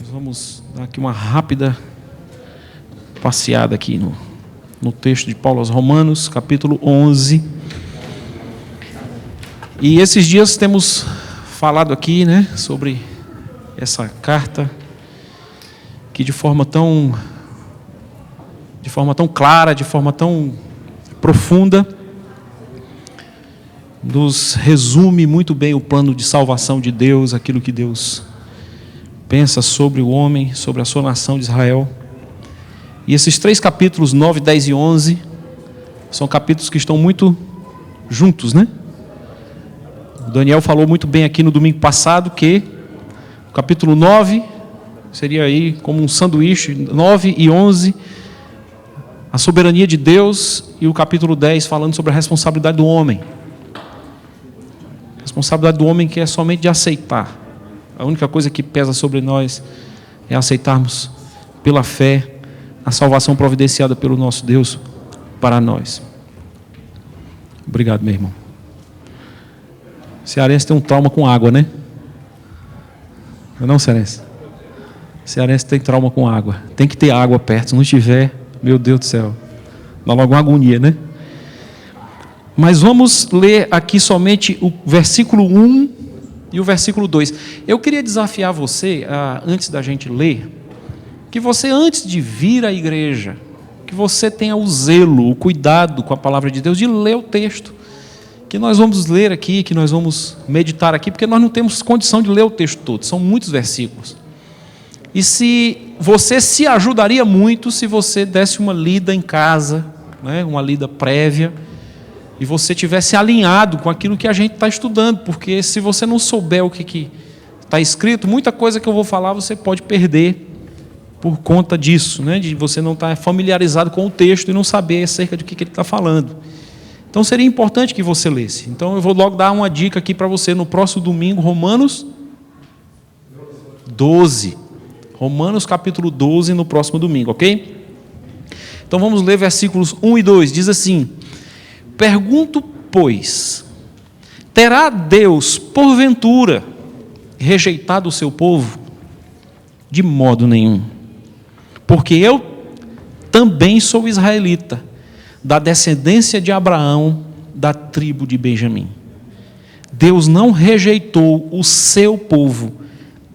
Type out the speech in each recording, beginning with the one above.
Nós vamos dar aqui uma rápida passeada aqui no texto de Paulo aos Romanos, capítulo 11. E esses dias temos falado aqui, sobre essa carta que de forma tão clara, de forma tão profunda, nos resume muito bem o plano de salvação de Deus, aquilo que Deus pensa sobre o homem, sobre a sua nação de Israel. E esses 3 capítulos, 9, 10 e 11, são capítulos que estão muito juntos, O Daniel falou muito bem aqui no domingo passado que o capítulo 9 seria aí como um sanduíche, 9 e 11, a soberania de Deus, e o capítulo 10 falando sobre a responsabilidade do homem. A responsabilidade do homem que é somente de aceitar. A única coisa que pesa sobre nós é aceitarmos pela fé a salvação providenciada pelo nosso Deus para nós. Obrigado, meu irmão. Cearense tem um trauma com água, Não, cearense? Cearense tem trauma com água. Tem que ter água perto. Se não tiver, meu Deus do céu, dá logo uma agonia, Mas vamos ler aqui somente o versículo 1 e o versículo 2. Eu queria desafiar você, antes da gente ler, que você, antes de vir à igreja, que você tenha o zelo, o cuidado com a palavra de Deus, de ler o texto que nós vamos ler aqui, que nós vamos meditar aqui, porque nós não temos condição de ler o texto todo, são muitos versículos. E se você se ajudaria muito se você desse uma lida em casa, uma lida prévia, e você tivesse alinhado com aquilo que a gente está estudando, porque se você não souber o que está escrito, muita coisa que eu vou falar você pode perder por conta disso, de você não estar familiarizado com o texto e não saber acerca de que ele está falando. Então seria importante que você lesse. Então eu vou logo dar uma dica aqui para você no próximo domingo, Romanos 12. Romanos capítulo 12 no próximo domingo, ok? Então vamos ler versículos 1 e 2. Diz assim: pergunto, pois, terá Deus, porventura, rejeitado o seu povo? De modo nenhum. Porque eu também sou israelita, da descendência de Abraão, da tribo de Benjamim. Deus não rejeitou o seu povo,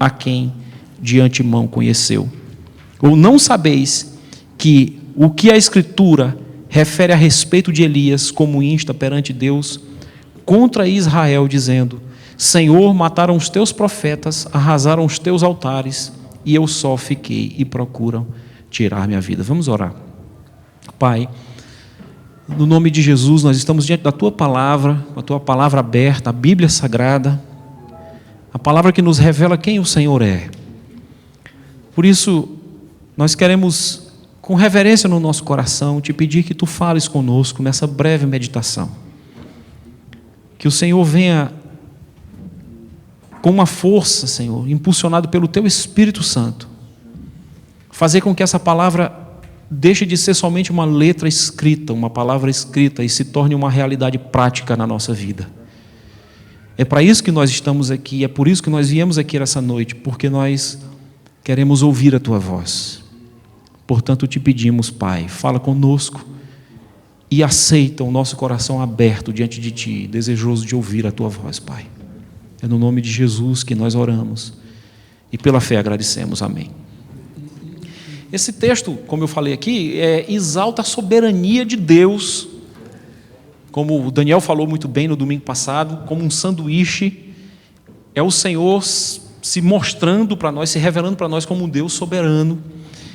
a quem de antemão conheceu. Ou não sabeis que o que a Escritura refere a respeito de Elias, como insta perante Deus contra Israel, dizendo: Senhor, mataram os teus profetas, arrasaram os teus altares, e eu só fiquei, e procuram tirar minha vida. Vamos orar. Pai, no nome de Jesus, nós estamos diante da Tua palavra, a Tua palavra aberta, a Bíblia Sagrada, a palavra que nos revela quem o Senhor é. Por isso, nós queremos, com reverência no nosso coração, te pedir que Tu fales conosco nessa breve meditação. Que o Senhor venha com uma força, Senhor, impulsionado pelo Teu Espírito Santo, fazer com que essa palavra deixe de ser somente uma letra escrita, uma palavra escrita, e se torne uma realidade prática na nossa vida. É para isso que nós estamos aqui, é por isso que nós viemos aqui essa noite, porque nós queremos ouvir a Tua voz. Portanto, te pedimos, Pai, fala conosco e aceita o nosso coração aberto diante de Ti, desejoso de ouvir a Tua voz, Pai. É no nome de Jesus que nós oramos e pela fé agradecemos. Amém. Esse texto, como eu falei aqui, exalta a soberania de Deus, como o Daniel falou muito bem no domingo passado, como um sanduíche. É o Senhor se mostrando para nós, se revelando para nós como um Deus soberano.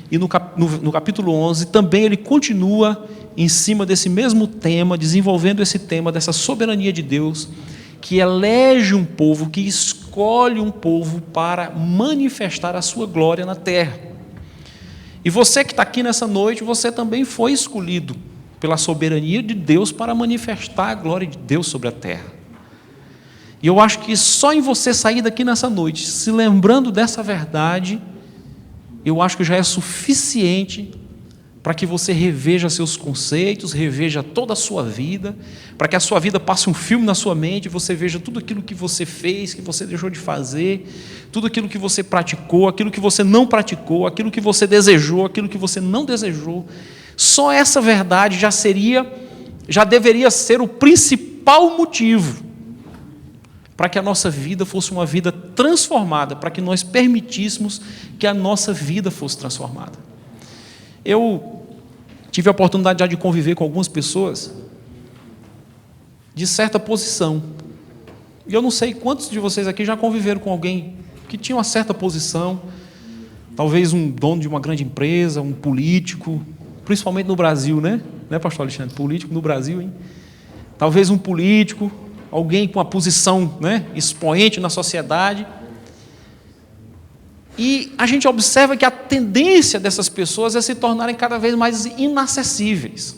E no capítulo 11 também ele continua em cima desse mesmo tema, desenvolvendo esse tema dessa soberania de Deus, que elege um povo, que escolhe um povo para manifestar a sua glória na terra. E você que está aqui nessa noite, você também foi escolhido pela soberania de Deus para manifestar a glória de Deus sobre a terra. E eu acho que só em você sair daqui nessa noite, se lembrando dessa verdade, eu acho que já é suficiente para que você reveja seus conceitos, reveja toda a sua vida, para que a sua vida passe um filme na sua mente, você veja tudo aquilo que você fez, que você deixou de fazer, tudo aquilo que você praticou, aquilo que você não praticou, aquilo que você desejou, aquilo que você não desejou. Só essa verdade já deveria ser o principal motivo para que a nossa vida fosse uma vida transformada, para que nós permitíssemos que a nossa vida fosse transformada. Eu tive a oportunidade de conviver com algumas pessoas de certa posição. E eu não sei quantos de vocês aqui já conviveram com alguém que tinha uma certa posição, talvez um dono de uma grande empresa, um político, principalmente no Brasil, né, pastor Alexandre? Político no Brasil, hein? Talvez um político, alguém com uma posição, né, expoente na sociedade. E a gente observa que a tendência dessas pessoas é se tornarem cada vez mais inacessíveis,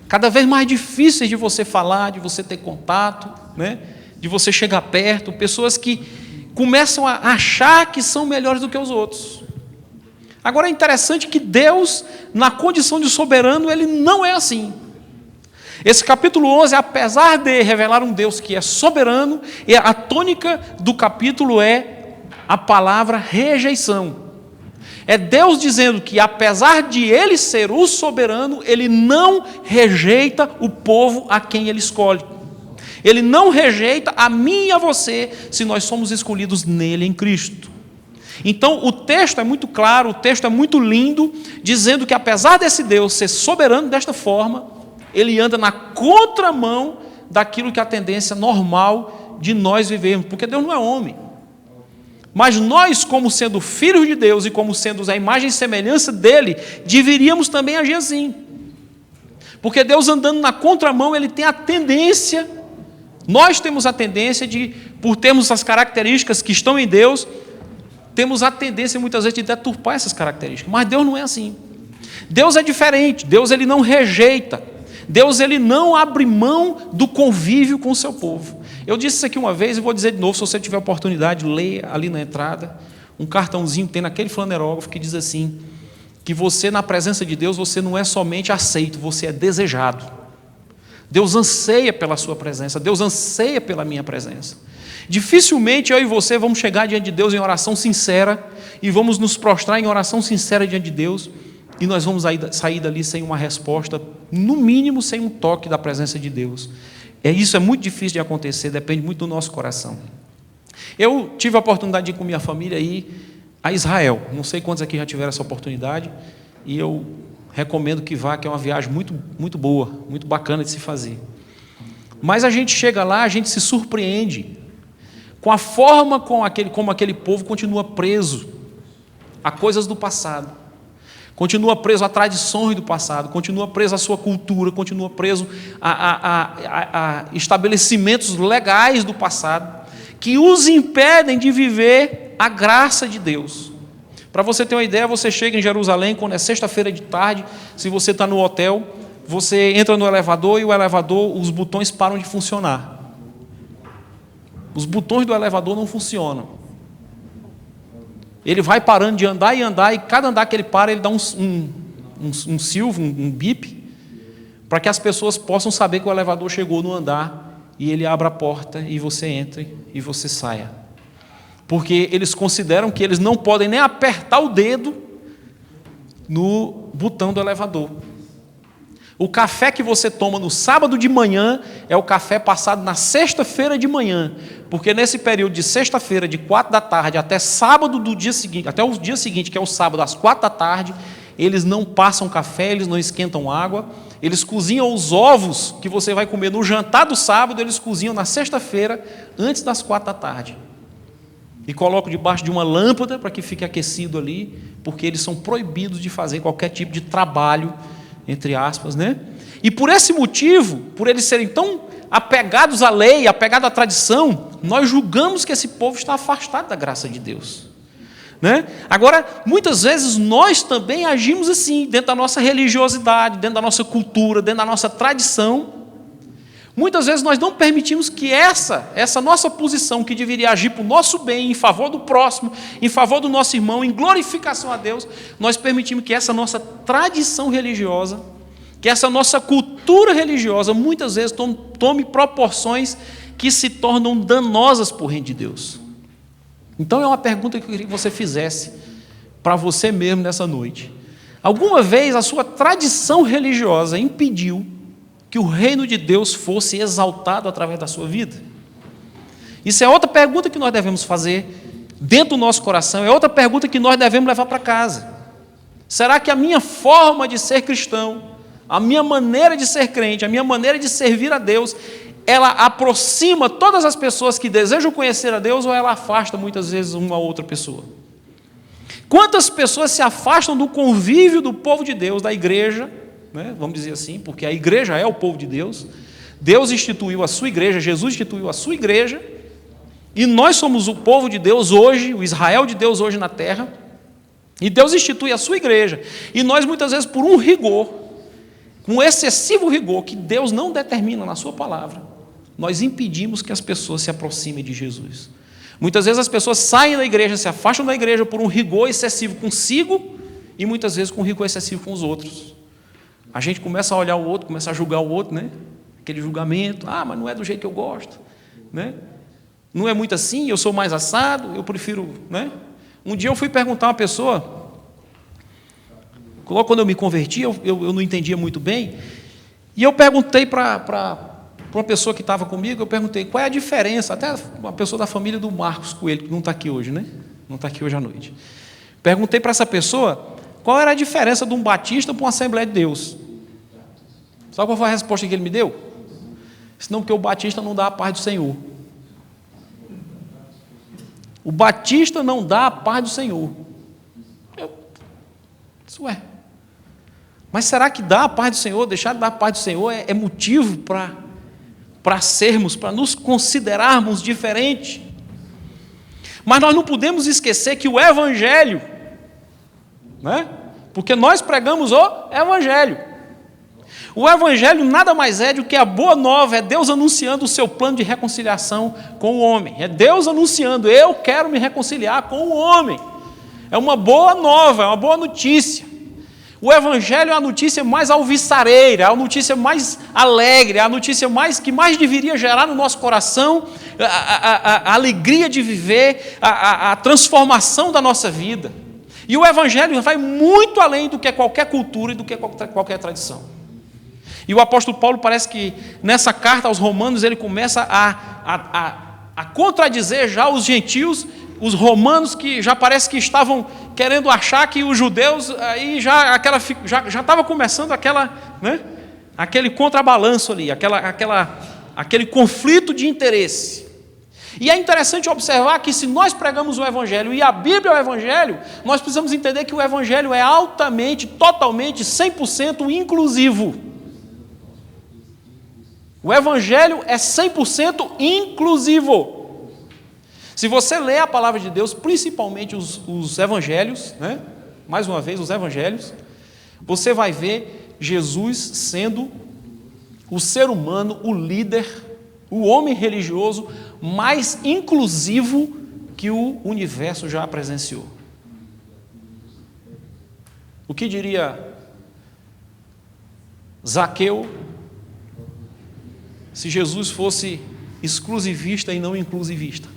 cada vez mais difíceis de você falar, de você ter contato, né? De você chegar perto, pessoas que começam a achar que são melhores do que os outros. Agora é interessante que Deus, na condição de soberano, Ele não é assim. Esse capítulo 11, apesar de revelar um Deus que é soberano, e a tônica do capítulo é a palavra rejeição. É Deus dizendo que, apesar de Ele ser o soberano, Ele não rejeita o povo a quem Ele escolhe. Ele não rejeita a mim e a você, se nós somos escolhidos nele, em Cristo. Então, o texto é muito claro, o texto é muito lindo, dizendo que, apesar desse Deus ser soberano desta forma, Ele anda na contramão daquilo que é a tendência normal de nós vivermos, porque Deus não é homem. Mas nós, como sendo filhos de Deus e como sendo a imagem e semelhança dEle, deveríamos também agir assim. Porque Deus andando na contramão, Ele tem a tendência, nós temos a tendência de, por termos as características que estão em Deus, temos a tendência muitas vezes de deturpar essas características. Mas Deus não é assim. Deus é diferente, Deus Ele não rejeita, Deus Ele não abre mão do convívio com o seu povo. Eu disse isso aqui uma vez e vou dizer de novo, se você tiver oportunidade, leia ali na entrada, um cartãozinho que tem naquele flanerógrafo que diz assim, que você na presença de Deus, você não é somente aceito, você é desejado. Deus anseia pela sua presença, Deus anseia pela minha presença. Dificilmente eu e você vamos chegar diante de Deus em oração sincera e vamos nos prostrar em oração sincera diante de Deus e nós vamos sair dali sem uma resposta, no mínimo sem um toque da presença de Deus. Isso é muito difícil de acontecer, depende muito do nosso coração. Eu tive a oportunidade de ir com minha família a Israel. Não sei quantos aqui já tiveram essa oportunidade. E eu recomendo que vá, que é uma viagem muito, muito boa, muito bacana de se fazer. Mas a gente chega lá, a gente se surpreende com a forma como aquele povo continua preso a coisas do passado. Continua preso a tradições do passado, continua preso à sua cultura, continua preso a estabelecimentos legais do passado, que os impedem de viver a graça de Deus. Para você ter uma ideia, você chega em Jerusalém, quando é sexta-feira de tarde, se você está no hotel, você entra no elevador e o elevador, os botões param de funcionar. Os botões do elevador não funcionam. Ele vai parando de andar, e cada andar que ele para, ele dá um silvo, um bip, para que as pessoas possam saber que o elevador chegou no andar, e ele abre a porta, e você entre, e você saia. Porque eles consideram que eles não podem nem apertar o dedo no botão do elevador. O café que você toma no sábado de manhã é o café passado na sexta-feira de manhã, porque nesse período de sexta-feira, de 4 da tarde, até sábado do dia seguinte, até o dia seguinte, que é o sábado, às 4 da tarde, eles não passam café, eles não esquentam água, eles cozinham os ovos que você vai comer no jantar do sábado, eles cozinham na sexta-feira, antes das 4 da tarde. E colocam debaixo de uma lâmpada para que fique aquecido ali, porque eles são proibidos de fazer qualquer tipo de trabalho, entre aspas, né? E por esse motivo, por eles serem tão apegados à lei, apegados à tradição, nós julgamos que esse povo está afastado da graça de Deus, né? Agora, muitas vezes nós também agimos assim, dentro da nossa religiosidade, dentro da nossa cultura, dentro da nossa tradição, Muitas vezes nós não permitimos que essa nossa posição, que deveria agir para o nosso bem, em favor do próximo, em favor do nosso irmão, em glorificação a Deus, nós permitimos que essa nossa tradição religiosa, que essa nossa cultura religiosa, muitas vezes tome proporções que se tornam danosas para o reino de Deus. Então é uma pergunta que eu queria que você fizesse para você mesmo nessa noite. Alguma vez a sua tradição religiosa impediu que o reino de Deus fosse exaltado através da sua vida? Isso é outra pergunta que nós devemos fazer dentro do nosso coração, é outra pergunta que nós devemos levar para casa. Será que a minha forma de ser cristão, a minha maneira de ser crente, a minha maneira de servir a Deus, ela aproxima todas as pessoas que desejam conhecer a Deus, ou ela afasta muitas vezes uma outra pessoa? Quantas pessoas se afastam do convívio do povo de Deus, da igreja, né? Vamos dizer assim, porque a igreja é o povo de Deus. Deus instituiu a sua igreja, Jesus instituiu a sua igreja, e nós somos o povo de Deus hoje, o Israel de Deus hoje na terra, e Deus institui a sua igreja, e nós muitas vezes por um rigor, um excessivo rigor que Deus não determina na sua palavra, nós impedimos que as pessoas se aproximem de Jesus. Muitas vezes as pessoas saem da igreja, se afastam da igreja por um rigor excessivo consigo, e muitas vezes com um rigor excessivo com os outros. A gente começa a olhar o outro, começa a julgar o outro, né? Aquele julgamento, mas não é do jeito que eu gosto, né? Não é muito assim, eu sou mais assado, eu prefiro, né? Um dia eu fui perguntar a uma pessoa, quando eu me converti, eu não entendia muito bem, e eu perguntei para uma pessoa que estava comigo, eu perguntei qual é a diferença, até uma pessoa da família do Marcos Coelho, que não está aqui hoje, né? Não está aqui hoje à noite. Perguntei para essa pessoa qual era a diferença de um batista para uma Assembleia de Deus. Sabe qual foi a resposta que ele me deu? Senão porque o batista não dá a paz do Senhor. O batista não dá a paz do Senhor. Isso é. Mas será que dar a paz do Senhor, deixar de dar a paz do Senhor é motivo para sermos, para nos considerarmos diferentes? Mas nós não podemos esquecer que o Evangelho, né? Porque nós pregamos o Evangelho. O Evangelho nada mais é do que a boa nova, é Deus anunciando o seu plano de reconciliação com o homem. É Deus anunciando, eu quero me reconciliar com o homem. É uma boa nova, é uma boa notícia. O Evangelho é a notícia mais alvissareira, é a notícia mais alegre, é a notícia que mais deveria gerar no nosso coração a alegria de viver, a transformação da nossa vida. E o Evangelho vai muito além do que qualquer cultura e do que qualquer tradição. E o apóstolo Paulo parece que nessa carta aos Romanos ele começa a contradizer já os gentios, os romanos que já parece que estavam querendo achar que os judeus aí já estava começando aquele contrabalanço ali, aquele conflito de interesse. E é interessante observar que se nós pregamos o Evangelho e a Bíblia é o Evangelho, nós precisamos entender que o Evangelho é altamente, totalmente, 100% inclusivo. O Evangelho é 100% inclusivo. Se você lê a palavra de Deus, principalmente os Evangelhos, né? Mais uma vez, os Evangelhos, você vai ver Jesus sendo o ser humano, o líder, o homem religioso mais inclusivo que o universo já presenciou. O que diria Zaqueu se Jesus fosse exclusivista e não inclusivista?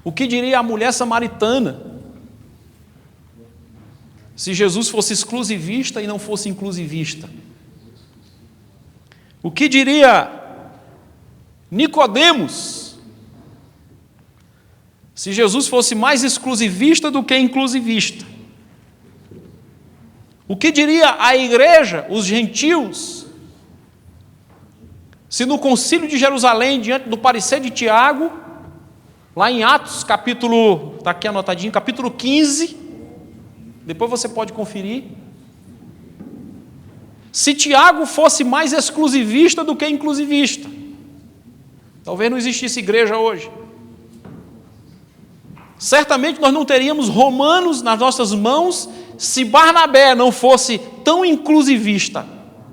O que diria a mulher samaritana se Jesus fosse exclusivista e não fosse inclusivista? O que diria Nicodemos se Jesus fosse mais exclusivista do que inclusivista? O que diria a igreja, os gentios, se no concílio de Jerusalém, diante do parecer de Tiago, lá em Atos, capítulo, está aqui anotadinho, capítulo 15, depois você pode conferir, se Tiago fosse mais exclusivista do que inclusivista, talvez não existisse igreja hoje. Certamente nós não teríamos Romanos nas nossas mãos se Barnabé não fosse tão inclusivista.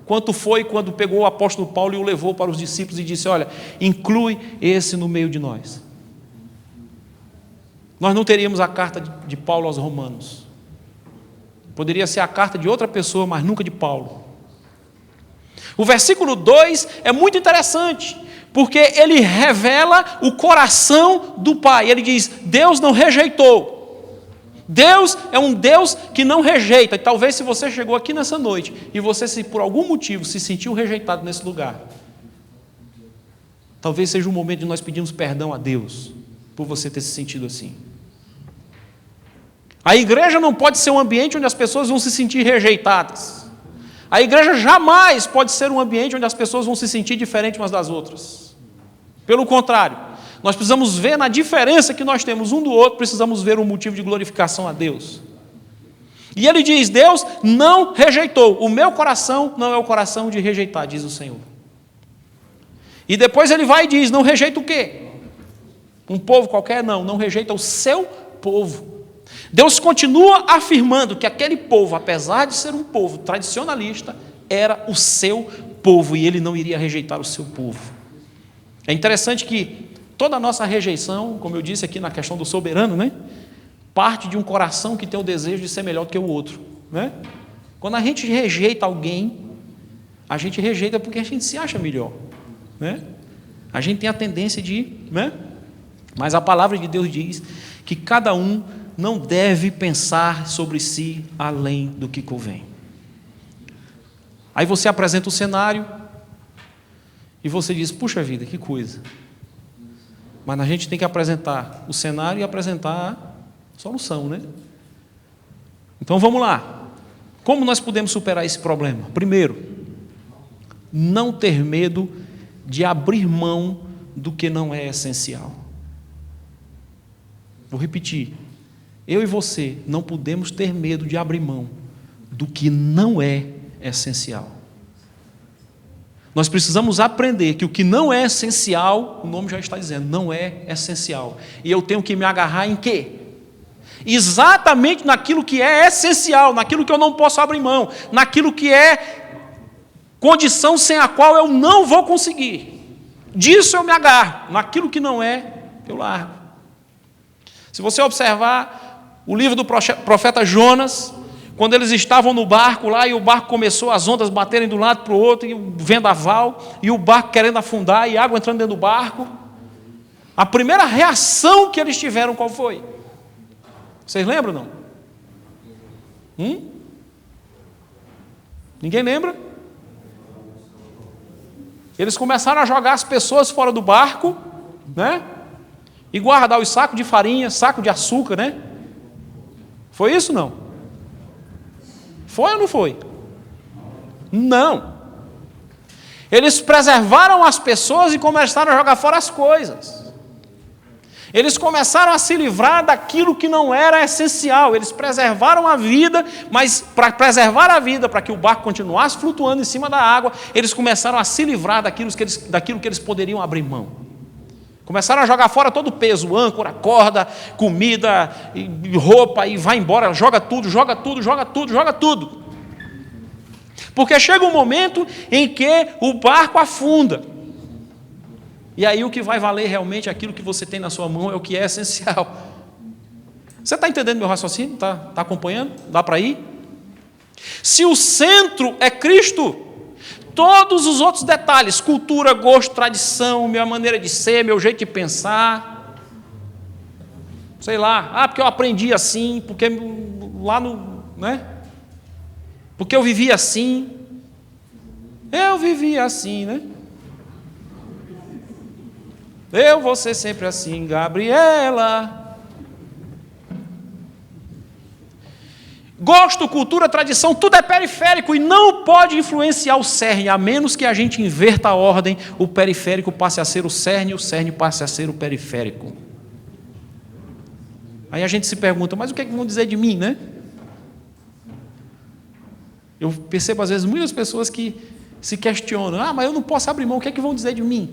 quanto foi quando pegou o apóstolo Paulo e o levou para os discípulos e disse: olha, inclui esse no meio de nós. Nós não teríamos a carta de Paulo aos Romanos. Poderia ser a carta de outra pessoa, mas nunca de Paulo. O versículo 2 é muito interessante, porque ele revela o coração do Pai. Ele diz: Deus não rejeitou. Deus é um Deus que não rejeita. E talvez se você chegou aqui nessa noite e você, se por algum motivo se sentiu rejeitado nesse lugar, talvez seja o momento de nós pedirmos perdão a Deus por você ter se sentido assim. A igreja não pode ser um ambiente onde as pessoas vão se sentir rejeitadas. A igreja jamais pode ser um ambiente onde as pessoas vão se sentir diferentes umas das outras. Pelo contrário, nós precisamos ver na diferença que nós temos um do outro, precisamos ver um motivo de glorificação a Deus. E ele diz: Deus não rejeitou. O meu coração não é o coração de rejeitar, diz o Senhor. E depois ele vai e diz: não rejeita o quê? Um povo qualquer? Não rejeita o seu povo. Deus continua afirmando que aquele povo, apesar de ser um povo tradicionalista, era o seu povo e ele não iria rejeitar o seu povo. É interessante que toda a nossa rejeição, como eu disse aqui na questão do soberano, né, parte de um coração que tem o desejo de ser melhor do que o outro, né? Quando a gente rejeita alguém, a gente rejeita porque a gente se acha melhor, né? A gente tem a tendência de, né? Mas a palavra de Deus diz que cada um não deve pensar sobre si além do que convém. Aí você apresenta o cenário e você diz: puxa vida, que coisa. Mas a gente tem que apresentar o cenário e apresentar a solução, né? Então vamos lá. Como nós podemos superar esse problema? Primeiro, não ter medo de abrir mão do que não é essencial. Vou repetir. Eu e você não podemos ter medo de abrir mão do que não é essencial. Nós precisamos aprender que o que não é essencial, o nome já está dizendo, não é essencial. E eu tenho que me agarrar em quê? Exatamente naquilo que é essencial, naquilo que eu não posso abrir mão, naquilo que é condição sem a qual eu não vou conseguir. Disso eu me agarro, naquilo que não é, eu largo. Se você observar o livro do profeta Jonas, quando eles estavam no barco lá e o barco começou as ondas baterem de um lado para o outro, e o vendaval, e o barco querendo afundar, e água entrando dentro do barco, a primeira reação que eles tiveram, qual foi? Vocês lembram, não? Ninguém lembra? Eles começaram a jogar as pessoas fora do barco, né? E guardar os sacos de farinha, saco de açúcar, né? Foi isso ou não? Foi ou não foi? Não. Eles preservaram as pessoas e começaram a jogar fora as coisas. Eles começaram a se livrar daquilo que não era essencial. Eles preservaram a vida, mas para preservar a vida, para que o barco continuasse flutuando em cima da água, eles começaram a se livrar daquilo que eles poderiam abrir mão. Começaram a jogar fora todo o peso, âncora, corda, comida, roupa, e vai embora, joga tudo. Porque chega um momento em que o barco afunda. E aí o que vai valer realmente, aquilo que você tem na sua mão, é o que é essencial. Você está entendendo meu raciocínio? Está acompanhando? Dá para ir? Se o centro é Cristo, todos os outros detalhes, cultura, gosto, tradição, minha maneira de ser, meu jeito de pensar, sei lá, porque eu aprendi assim, porque lá no, né? Porque eu vivi assim, né? Eu vou ser sempre assim, Gabriela. Gosto, cultura, tradição, tudo é periférico e não pode influenciar o cerne, a menos que a gente inverta a ordem, o periférico passe a ser o cerne passe a ser o periférico. Aí a gente se pergunta: mas o que é que vão dizer de mim, né? Eu percebo às vezes muitas pessoas que se questionam: mas eu não posso abrir mão, o que é que vão dizer de mim?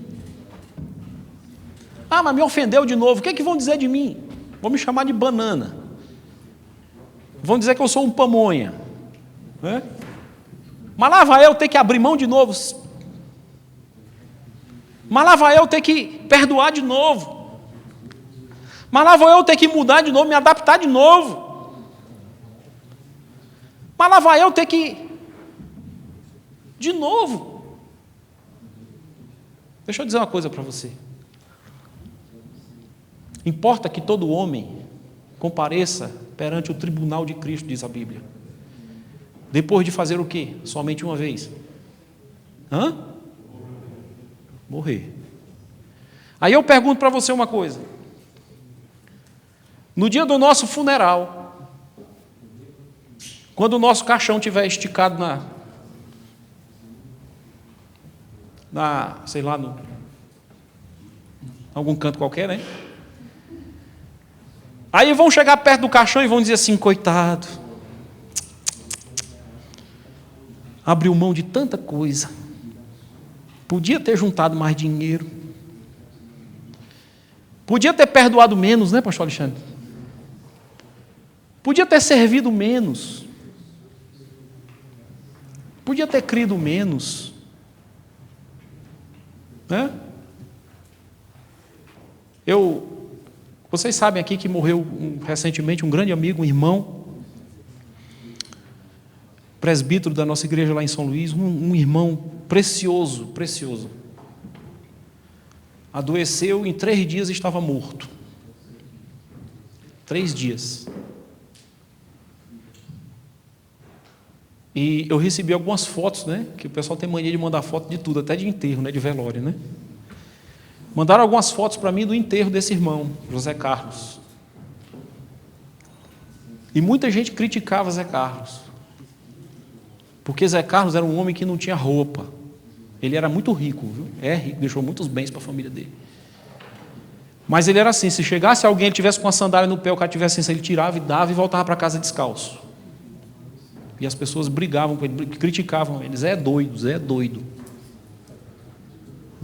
Mas me ofendeu de novo, o que é que vão dizer de mim? Vão me chamar de banana. Vão dizer que eu sou um pamonha, né? Mas lá vai eu ter que abrir mão de novo. Mas lá vai eu ter que perdoar de novo. Mas lá vou eu ter que mudar de novo, me adaptar de novo. Mas lá vai eu ter que... de novo. Deixa eu dizer uma coisa para você. Importa que todo homem compareça perante o tribunal de Cristo, diz a Bíblia. Depois de fazer o quê? Somente uma vez. Morrer. Aí eu pergunto para você uma coisa. No dia do nosso funeral, quando o nosso caixão estiver esticado sei lá, algum canto qualquer, né? Aí vão chegar perto do caixão e vão dizer assim: coitado, abriu mão de tanta coisa, podia ter juntado mais dinheiro, podia ter perdoado menos, né, pastor Alexandre? Podia ter servido menos, podia ter crido menos, né? Vocês sabem aqui que morreu recentemente um grande amigo, um irmão, presbítero da nossa igreja lá em São Luís, um irmão precioso, precioso. Adoeceu, em 3 dias estava morto. 3 dias. E eu recebi algumas fotos, né? Que o pessoal tem mania de mandar foto de tudo, até de enterro, né? De velório, né? Mandaram algumas fotos para mim do enterro desse irmão, José Carlos. E muita gente criticava Zé Carlos. Porque Zé Carlos era um homem que não tinha roupa. Ele era muito rico, viu? É rico, deixou muitos bens para a família dele. Mas ele era assim, se chegasse alguém, ele tivesse com uma sandália no pé, o cara tivesse assim, ele tirava e dava e voltava para casa descalço. E as pessoas brigavam com ele, criticavam ele. Zé é doido, Zé é doido.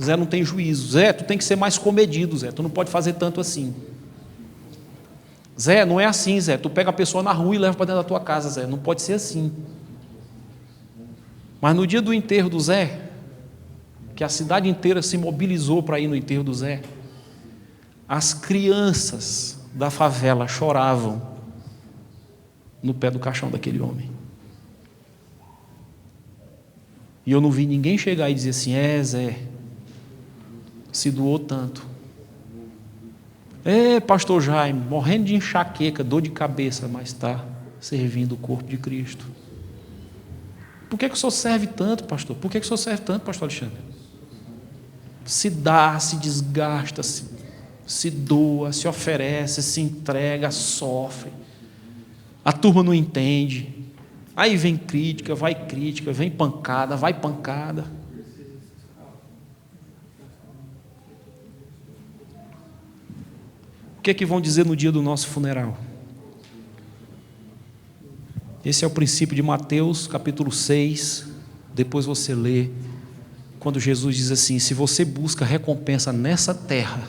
Zé não tem juízo. Zé, tu tem que ser mais comedido, Zé. Tu não pode fazer tanto assim. Zé, não é assim, Zé. Tu pega a pessoa na rua e leva para dentro da tua casa, Zé. Não pode ser assim. Mas no dia do enterro do Zé, que a cidade inteira se mobilizou para ir no enterro do Zé, as crianças da favela choravam no pé do caixão daquele homem. E eu não vi ninguém chegar e dizer assim: Zé, se doou tanto. Pastor Jaime, morrendo de enxaqueca, dor de cabeça, mas está servindo o corpo de Cristo. Por que o senhor serve tanto, pastor? Por que o senhor serve tanto, pastor Alexandre? Se dá, se desgasta, se doa, se oferece, se entrega, sofre. A turma não entende. Aí vem crítica, vem pancada, vai pancada. O que é que vão dizer no dia do nosso funeral? Esse é o princípio de Mateus, capítulo 6. Depois você lê, quando Jesus diz assim: se você busca recompensa nessa terra,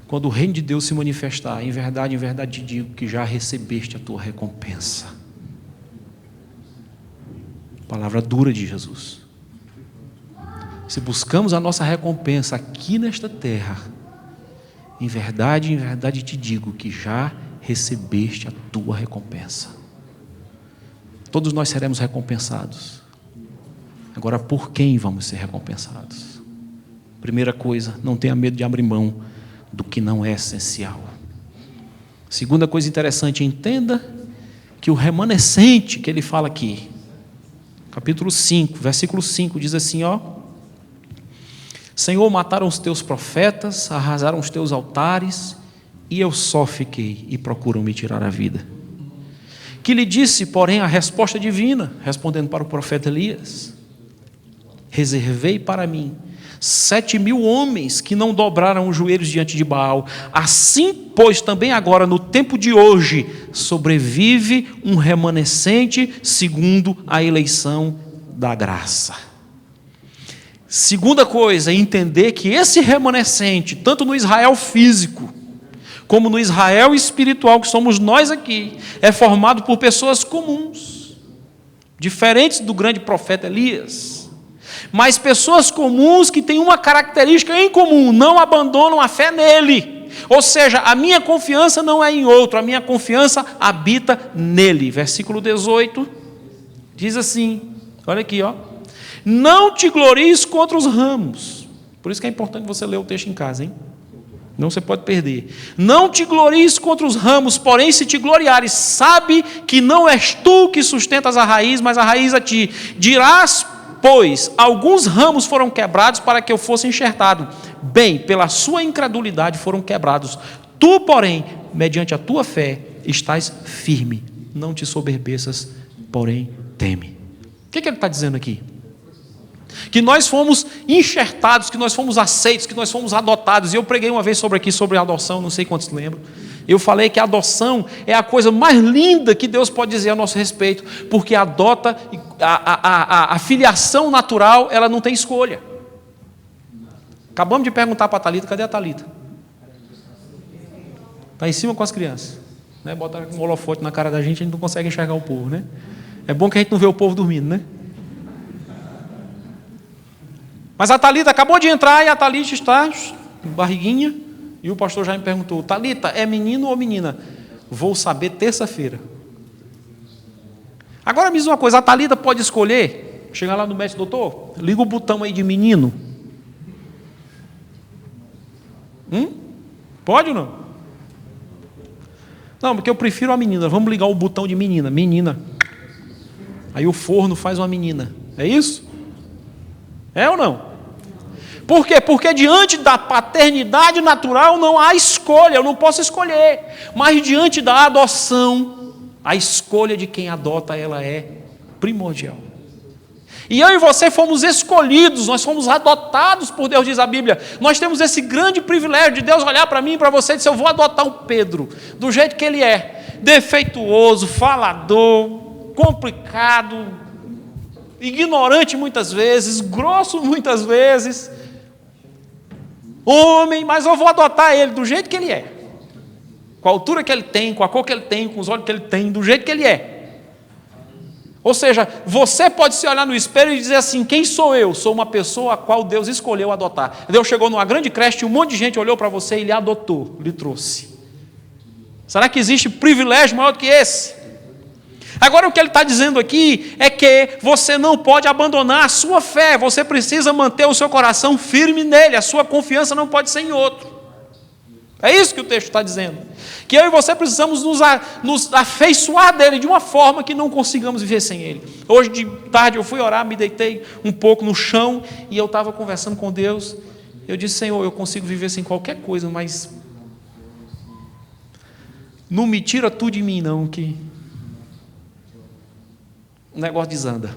quando o reino de Deus se manifestar, em verdade te digo que já recebeste a tua recompensa. Palavra dura de Jesus. Se buscamos a nossa recompensa aqui nesta terra, em verdade te digo que já recebeste a tua recompensa. Todos nós seremos recompensados. Agora, por quem vamos ser recompensados? Primeira coisa, não tenha medo de abrir mão do que não é essencial. Segunda coisa interessante, entenda que o remanescente que ele fala aqui, capítulo 5, versículo 5, diz assim, Senhor, mataram os teus profetas, arrasaram os teus altares, e eu só fiquei, e procuram me tirar a vida. Que lhe disse, porém, a resposta divina, respondendo para o profeta Elias: reservei para mim 7.000 homens que não dobraram os joelhos diante de Baal. Assim, pois, também agora, no tempo de hoje, sobrevive um remanescente segundo a eleição da graça. Segunda coisa, entender que esse remanescente, tanto no Israel físico, como no Israel espiritual, que somos nós aqui, é formado por pessoas comuns, diferentes do grande profeta Elias, mas pessoas comuns que têm uma característica em comum: não abandonam a fé nele. Ou seja, a minha confiança não é em outro, a minha confiança habita nele. Versículo 18 diz assim, olha aqui, ó: não te glories contra os ramos. Por isso que é importante você ler o texto em casa, hein? Não, você pode perder. Não te glories contra os ramos, porém se te gloriares, sabe que não és tu que sustentas a raiz, mas a raiz a ti. Dirás, pois, alguns ramos foram quebrados para que eu fosse enxertado. Bem, pela sua incredulidade foram quebrados. Tu, porém, mediante a tua fé, estás firme. Não te soberbeças, porém teme. O que ele está dizendo aqui? Que nós fomos enxertados, que nós fomos aceitos, que nós fomos adotados. E eu preguei uma vez sobre a adoção, não sei quantos lembram. Eu falei que a adoção é a coisa mais linda que Deus pode dizer a nosso respeito, porque adota, a filiação natural, ela não tem escolha. Acabamos de perguntar para a Thalita: cadê a Thalita? Está em cima com as crianças, né? Botaram um holofote na cara da gente, a gente não consegue enxergar o povo, né? É bom que a gente não vê o povo dormindo, né? Mas a Thalita acabou de entrar e a Thalita está barriguinha, e o pastor já me perguntou: Thalita, é menino ou menina? Vou saber terça-feira. Agora me diz uma coisa: a Thalita pode escolher, chegar lá no médico: doutor, liga o botão aí de menino. Pode ou não? Não, porque eu prefiro a menina. Vamos ligar o botão de menina. Menina. Aí o forno faz uma menina. É isso? É ou não? Por quê? Porque diante da paternidade natural não há escolha, eu não posso escolher. Mas diante da adoção, a escolha de quem adota, ela é primordial. E eu e você fomos escolhidos, nós fomos adotados por Deus, diz a Bíblia. Nós temos esse grande privilégio de Deus olhar para mim e para você e dizer: eu vou adotar o Pedro, do jeito que ele é, defeituoso, falador, complicado, ignorante muitas vezes, grosso muitas vezes, homem, mas eu vou adotar ele do jeito que ele é, com a altura que ele tem, com a cor que ele tem, com os olhos que ele tem, do jeito que ele é. Ou seja, você pode se olhar no espelho e dizer assim: quem sou eu? Sou uma pessoa a qual Deus escolheu adotar. Deus chegou numa grande creche e um monte de gente olhou para você e lhe adotou, lhe trouxe. Será que existe privilégio maior do que esse? Agora o que ele está dizendo aqui é que você não pode abandonar a sua fé, você precisa manter o seu coração firme nele, a sua confiança não pode ser em outro. É isso que o texto está dizendo. Que eu e você precisamos nos afeiçoar dele de uma forma que não consigamos viver sem ele. Hoje de tarde eu fui orar, me deitei um pouco no chão e eu estava conversando com Deus. Eu disse: Senhor, eu consigo viver sem qualquer coisa, mas não me tira tudo de mim não, que o negócio desanda.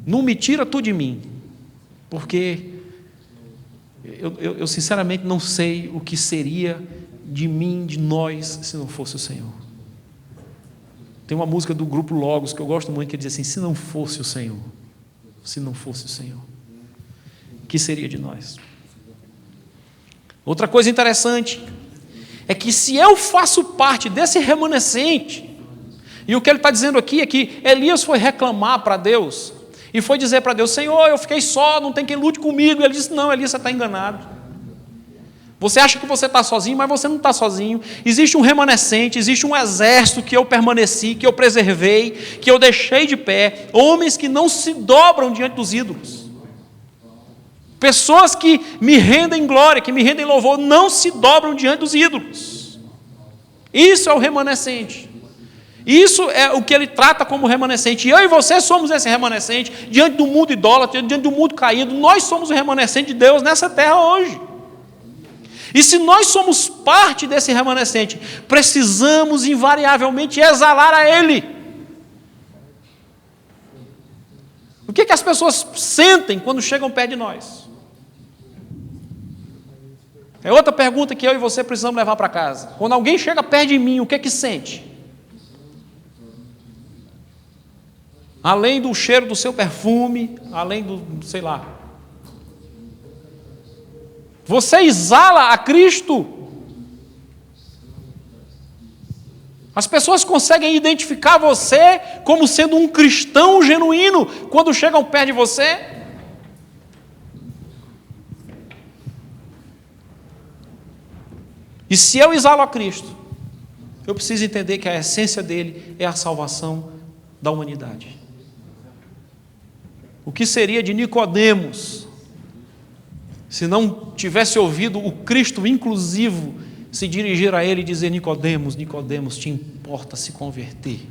Não me tira tudo de mim, porque eu sinceramente não sei o que seria de mim, de nós, se não fosse o Senhor. Tem uma música do grupo Logos que eu gosto muito, que diz assim: se não fosse o Senhor, se não fosse o Senhor, o que seria de nós? Outra coisa interessante é que se eu faço parte desse remanescente, e o que ele está dizendo aqui é que Elias foi reclamar para Deus, e foi dizer para Deus: Senhor, eu fiquei só, não tem quem lute comigo. E ele disse: não, Elias, você está enganado. Você acha que você está sozinho, mas você não está sozinho. Existe um remanescente, existe um exército que eu permaneci, que eu preservei, que eu deixei de pé. Homens que não se dobram diante dos ídolos. Pessoas que me rendem glória, que me rendem louvor, não se dobram diante dos ídolos. Isso é o remanescente. Isso é o que ele trata como remanescente. E eu e você somos esse remanescente diante do mundo idólatra, diante do mundo caído. Nós somos o remanescente de Deus nessa terra hoje. E se nós somos parte desse remanescente, precisamos invariavelmente exalar a Ele. O que as pessoas sentem quando chegam perto de nós? É outra pergunta que eu e você precisamos levar para casa. Quando alguém chega perto de mim, o que sente? Além do cheiro do seu perfume, além do, sei lá. Você exala a Cristo. As pessoas conseguem identificar você como sendo um cristão genuíno quando chegam perto de você? E se eu exalo a Cristo, eu preciso entender que a essência dele é a salvação da humanidade. O que seria de Nicodemos se não tivesse ouvido o Cristo inclusivo se dirigir a ele e dizer: Nicodemos, Nicodemos, te importa se converter?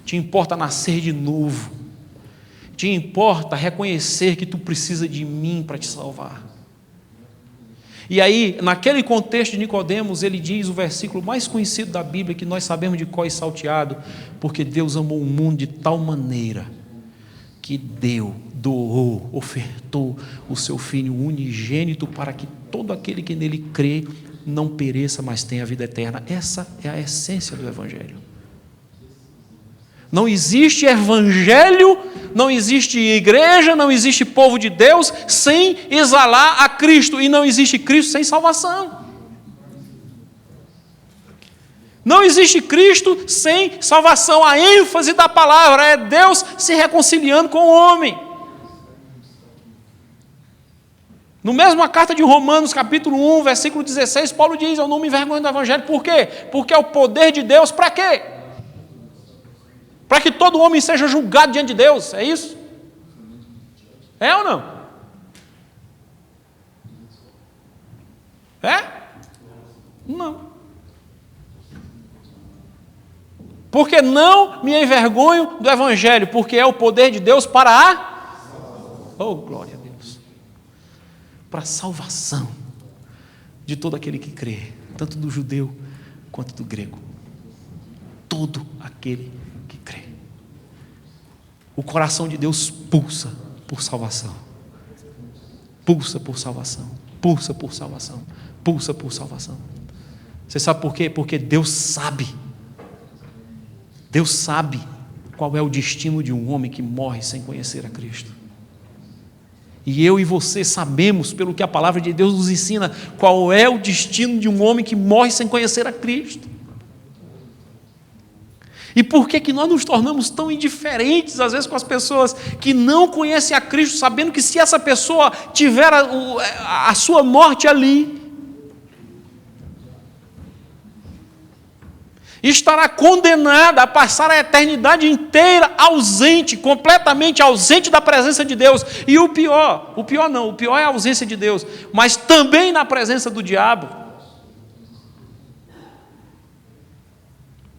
Te importa nascer de novo? Te importa reconhecer que tu precisa de mim para te salvar? E aí, naquele contexto de Nicodemos, ele diz o versículo mais conhecido da Bíblia, que nós sabemos de cor e salteado: porque Deus amou o mundo de tal maneira que doou, ofertou o seu Filho unigênito para que todo aquele que nele crê não pereça, mas tenha a vida eterna. Essa é a essência do Evangelho. Não existe Evangelho, não existe igreja, não existe povo de Deus sem exalar a Cristo, e não existe Cristo sem salvação. Não existe Cristo sem salvação. A ênfase da palavra é Deus se reconciliando com o homem. No mesmo a carta de Romanos, capítulo 1, versículo 16, Paulo diz: eu não me envergonho do Evangelho. Por quê? Porque é o poder de Deus para quê? Para que todo homem seja julgado diante de Deus, é isso? É ou não? É? Não. Porque não me envergonho do Evangelho, porque é o poder de Deus para a... Oh, glória a Deus! Para a salvação de todo aquele que crê, tanto do judeu quanto do grego. Todo aquele que crê. O coração de Deus pulsa por salvação. Pulsa por salvação. Pulsa por salvação. Pulsa por salvação. Você sabe por quê? Porque Deus sabe. Deus sabe qual é o destino de um homem que morre sem conhecer a Cristo. E eu e você sabemos, pelo que a palavra de Deus nos ensina, qual é o destino de um homem que morre sem conhecer a Cristo. E por que nós nos tornamos tão indiferentes, às vezes, com as pessoas que não conhecem a Cristo, sabendo que se essa pessoa tiver a sua morte ali, estará condenada a passar a eternidade inteira ausente, completamente ausente da presença de Deus. E o pior é a ausência de Deus, mas também na presença do diabo.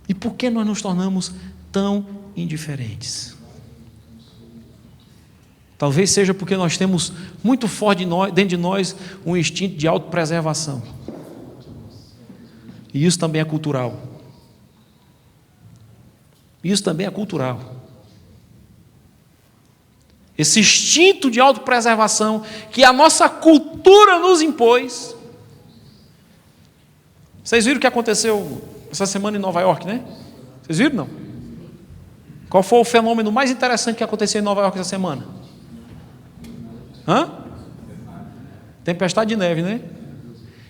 E por que nós nos tornamos tão indiferentes? Talvez seja porque nós temos muito forte dentro de nós um instinto de autopreservação. E isso também é cultural. Isso também é cultural. Esse instinto de autopreservação que a nossa cultura nos impôs. Vocês viram o que aconteceu essa semana em Nova York, né? Vocês viram, não? Qual foi o fenômeno mais interessante que aconteceu em Nova York essa semana? Tempestade de neve, né?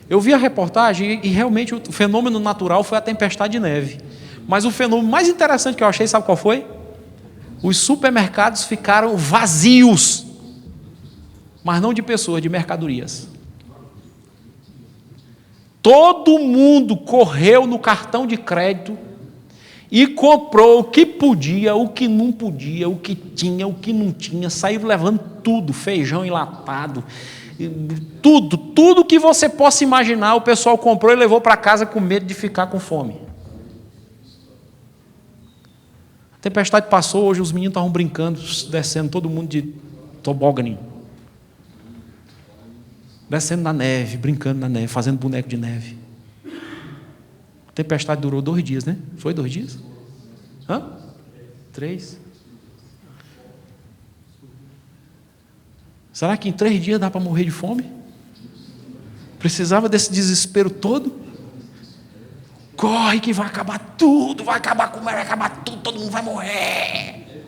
Eu vi a reportagem e realmente o fenômeno natural foi a tempestade de neve. Mas o fenômeno mais interessante que eu achei, sabe qual foi? Os supermercados ficaram vazios, mas não de pessoas, de mercadorias. Todo mundo correu no cartão de crédito e comprou o que podia, o que não podia, o que tinha, o que não tinha, saiu levando tudo, feijão enlatado, tudo que você possa imaginar, o pessoal comprou e levou para casa com medo de ficar com fome. A tempestade passou, hoje os meninos estavam brincando, descendo, todo mundo de tobogã, descendo na neve, brincando na neve, fazendo boneco de neve. A tempestade durou 2 dias, né? Foi 2 dias? 3? Será que em 3 dias dá para morrer de fome? Precisava desse desespero todo? Corre que vai acabar tudo, vai acabar tudo, todo mundo vai morrer.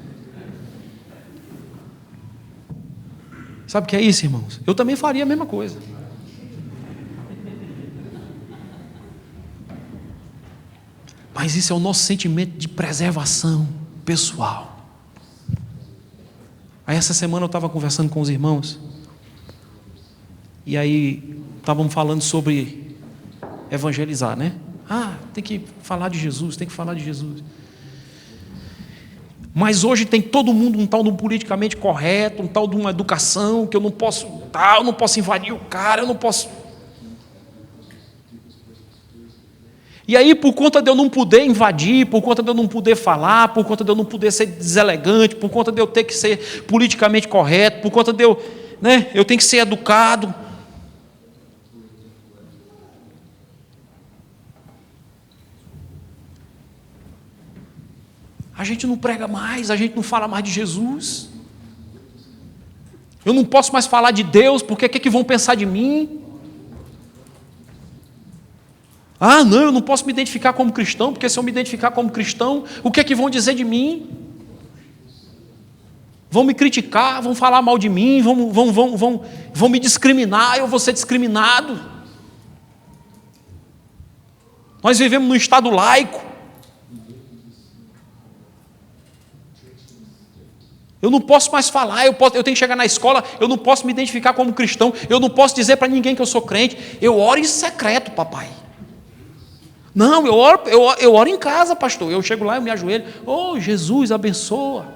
Sabe o que é isso, irmãos? Eu também faria a mesma coisa. Mas isso é o nosso sentimento de preservação pessoal. Aí essa semana eu estava conversando com os irmãos, e aí estávamos falando sobre evangelizar, né? Tem que falar de Jesus, tem que falar de Jesus. Mas hoje tem todo mundo um tal de um politicamente correto, um tal de uma educação, que eu não posso invadir o cara, eu não posso... E aí, por conta de eu não poder invadir, por conta de eu não poder falar, por conta de eu não poder ser deselegante, por conta de eu ter que ser politicamente correto, por conta de eu tenho que ser educado. A gente não prega mais, a gente não fala mais de Jesus. Eu não posso mais falar de Deus, porque o que vão pensar de mim? Não, eu não posso me identificar como cristão, porque se eu me identificar como cristão, o que vão dizer de mim? Vão me criticar, vão falar mal de mim, vão me discriminar, eu vou ser discriminado. Nós vivemos num estado laico. Eu não posso mais falar, eu tenho que chegar na escola, eu não posso me identificar como cristão, eu não posso dizer para ninguém que eu sou crente. Eu oro em secreto, papai. Não, eu oro em casa, pastor. Eu chego lá, eu me ajoelho. Jesus, abençoa.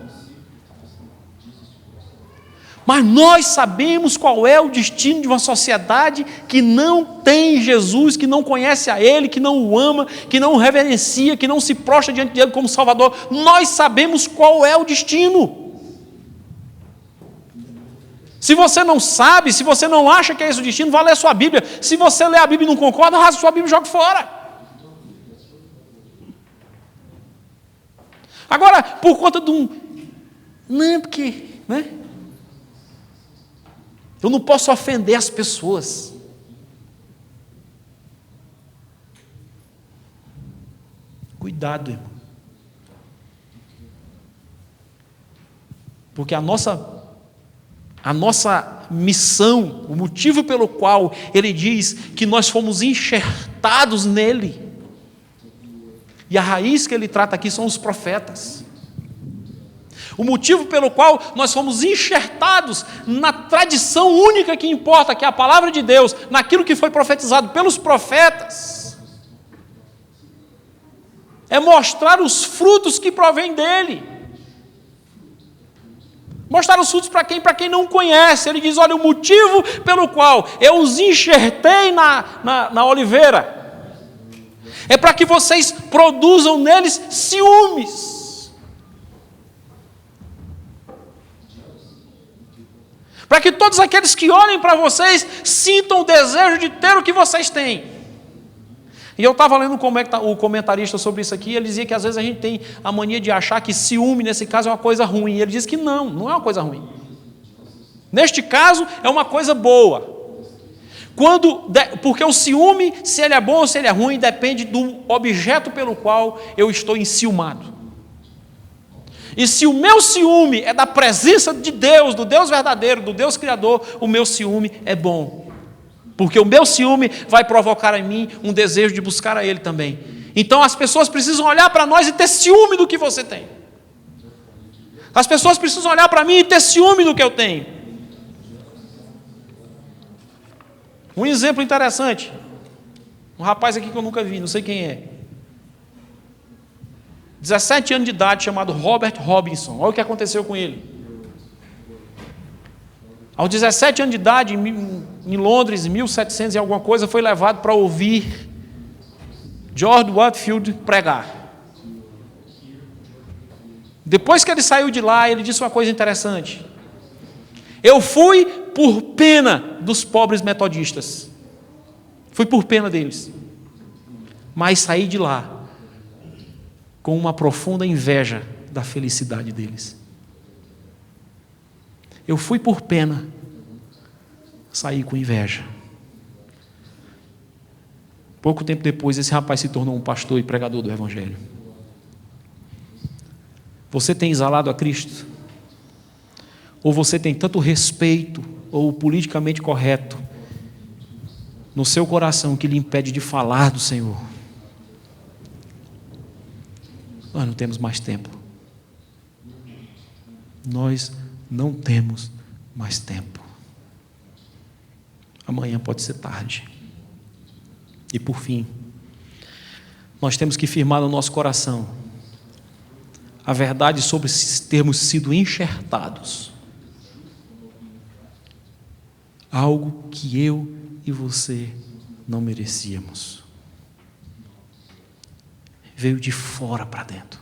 Mas nós sabemos qual é o destino de uma sociedade que não tem Jesus, que não conhece a Ele, que não o ama, que não o reverencia, que não se prostra diante dele como Salvador. Nós sabemos qual é o destino. Se você não sabe, se você não acha que é esse o destino, vá ler a sua Bíblia. Se você ler a Bíblia e não concorda, rasga a sua Bíblia e joga fora. Agora, por conta de um... Não, porque... Eu não posso ofender as pessoas. Cuidado, irmão. Porque a nossa missão, o motivo pelo qual ele diz que nós fomos enxertados nele, e a raiz que ele trata aqui são os profetas. O motivo pelo qual nós fomos enxertados na tradição única que importa, que é a palavra de Deus, naquilo que foi profetizado pelos profetas, é mostrar os frutos que provêm dele. Mostrar os frutos para quem? Para quem não conhece. Ele diz, olha, o motivo pelo qual eu os enxertei na oliveira é para que vocês produzam neles ciúmes. Para que todos aqueles que olhem para vocês sintam o desejo de ter o que vocês têm. E eu estava lendo o comentarista sobre isso aqui, ele dizia que às vezes a gente tem a mania de achar que ciúme, nesse caso, é uma coisa ruim. Ele diz que não é uma coisa ruim. Neste caso, é uma coisa boa. Porque o ciúme, se ele é bom ou se ele é ruim, depende do objeto pelo qual eu estou enciumado. E se o meu ciúme é da presença de Deus, do Deus verdadeiro, do Deus Criador, o meu ciúme é bom. Porque o meu ciúme vai provocar em mim um desejo de buscar a Ele também. Então as pessoas precisam olhar para nós e ter ciúme do que você tem. As pessoas precisam olhar para mim e ter ciúme do que eu tenho. Um exemplo interessante. Um rapaz aqui que eu nunca vi, não sei quem é. 17 anos de idade, chamado Robert Robinson. Olha o que aconteceu com ele. Aos 17 anos de idade, em Londres, em 1700 e alguma coisa, foi levado para ouvir George Whitefield pregar. Depois que ele saiu de lá, ele disse uma coisa interessante. Eu fui por pena dos pobres metodistas. Fui por pena deles. Mas saí de lá com uma profunda inveja da felicidade deles. Eu fui por pena, saí com inveja. Pouco tempo depois, esse rapaz se tornou um pastor e pregador do Evangelho. Você tem exalado a Cristo? Ou você tem tanto respeito, ou politicamente correto, no seu coração que lhe impede de falar do Senhor? Nós não temos mais tempo. Nós não temos mais tempo. Amanhã pode ser tarde. E por fim, nós temos que firmar no nosso coração a verdade sobre termos sido enxertados. Algo que eu e você não merecíamos. Veio de fora para dentro.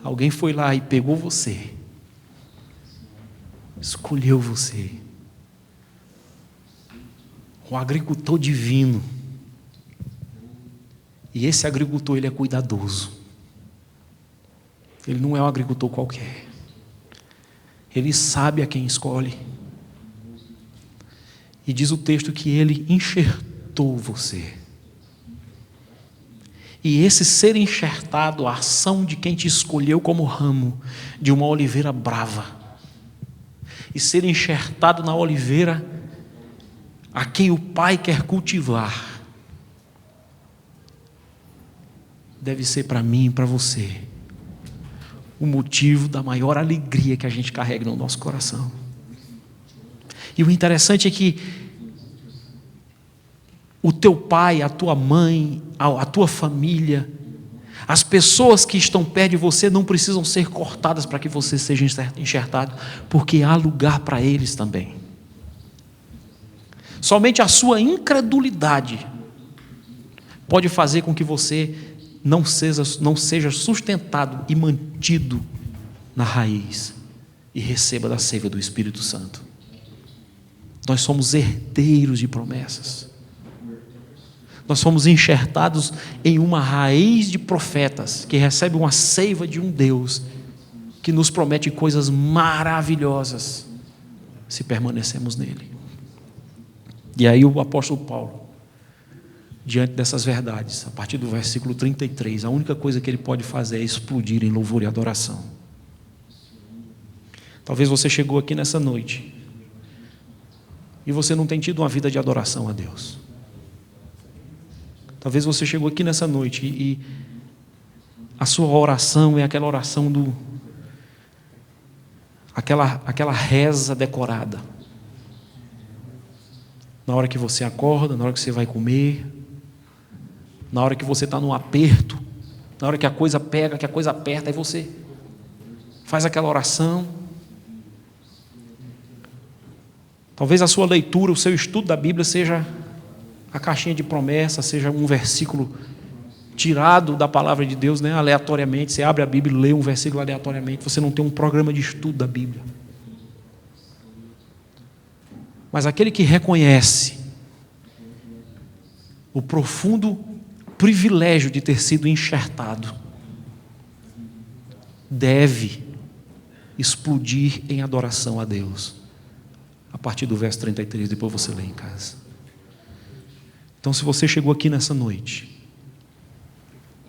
Alguém foi lá e pegou você. Escolheu você. Um agricultor divino. E esse agricultor, ele é cuidadoso. Ele não é um agricultor qualquer. Ele sabe a quem escolhe. E diz o texto que ele enxertou você. E esse ser enxertado, a ação de quem te escolheu como ramo de uma oliveira brava. E ser enxertado na oliveira a quem o Pai quer cultivar. Deve ser para mim e para você o motivo da maior alegria que a gente carrega no nosso coração. E o interessante é que o teu pai, a tua mãe, a tua família, as pessoas que estão perto de você não precisam ser cortadas para que você seja enxertado, porque há lugar para eles também. Somente a sua incredulidade pode fazer com que você não seja sustentado e mantido na raiz e receba da seiva do Espírito Santo. Nós somos herdeiros de promessas. Nós somos enxertados em uma raiz de profetas que recebe uma seiva de um Deus que nos promete coisas maravilhosas se permanecemos nele. E aí o apóstolo Paulo, diante dessas verdades, a partir do versículo 33, a única coisa que ele pode fazer é explodir em louvor e adoração. Talvez você chegou aqui nessa noite e você não tem tido uma vida de adoração a Deus. Talvez você chegou aqui nessa noite e a sua oração é aquela oração aquela reza decorada. Na hora que você acorda, na hora que você vai comer, na hora que você está num aperto, na hora que a coisa pega, que a coisa aperta, aí você faz aquela oração. Talvez a sua leitura, o seu estudo da Bíblia seja a caixinha de promessa, seja um versículo tirado da palavra de Deus, né, aleatoriamente. Você abre a Bíblia e lê um versículo aleatoriamente. Você não tem um programa de estudo da Bíblia. Mas aquele que reconhece o profundo privilégio de ter sido enxertado deve explodir em adoração a Deus. A partir do verso 33, depois você lê em casa. Então, se você chegou aqui nessa noite,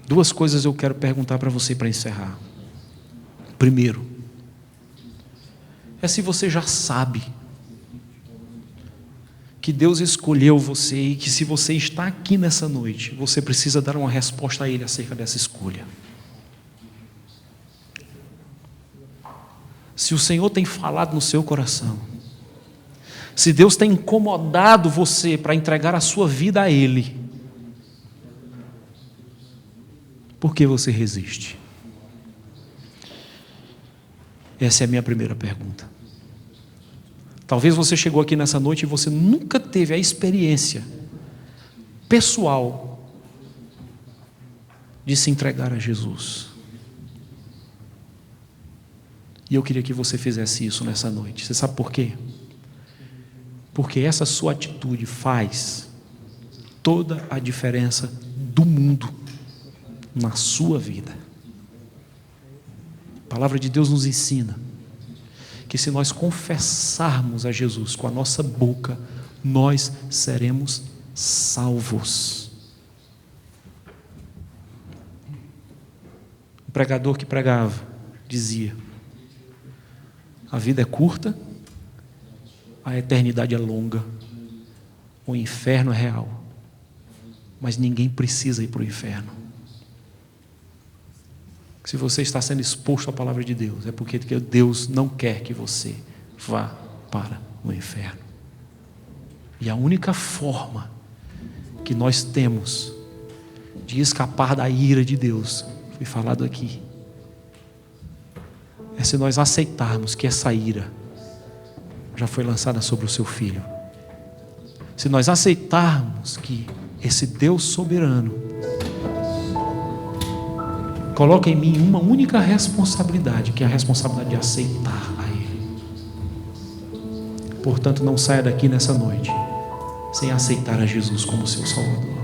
duas coisas eu quero perguntar para você para encerrar. Primeiro, é se você já sabe que Deus escolheu você e que se você está aqui nessa noite, você precisa dar uma resposta a Ele acerca dessa escolha. Se o Senhor tem falado no seu coração, se Deus tem incomodado você para entregar a sua vida a Ele, por que você resiste? Essa é a minha primeira pergunta. Talvez você chegou aqui nessa noite e você nunca teve a experiência pessoal de se entregar a Jesus. E eu queria que você fizesse isso nessa noite. Você sabe por quê? Porque essa sua atitude faz toda a diferença do mundo na sua vida. A palavra de Deus nos ensina que se nós confessarmos a Jesus com a nossa boca, nós seremos salvos. O pregador que pregava dizia: a vida é curta, a eternidade é longa, o inferno é real, mas ninguém precisa ir para o inferno. Se você está sendo exposto à palavra de Deus, é porque Deus não quer que você vá para o inferno. E a única forma que nós temos de escapar da ira de Deus, foi falado aqui, é se nós aceitarmos que essa ira já foi lançada sobre o seu filho. Se nós aceitarmos que esse Deus soberano coloca em mim uma única responsabilidade, que é a responsabilidade de aceitar a Ele. Portanto, não saia daqui nessa noite sem aceitar a Jesus como seu Salvador.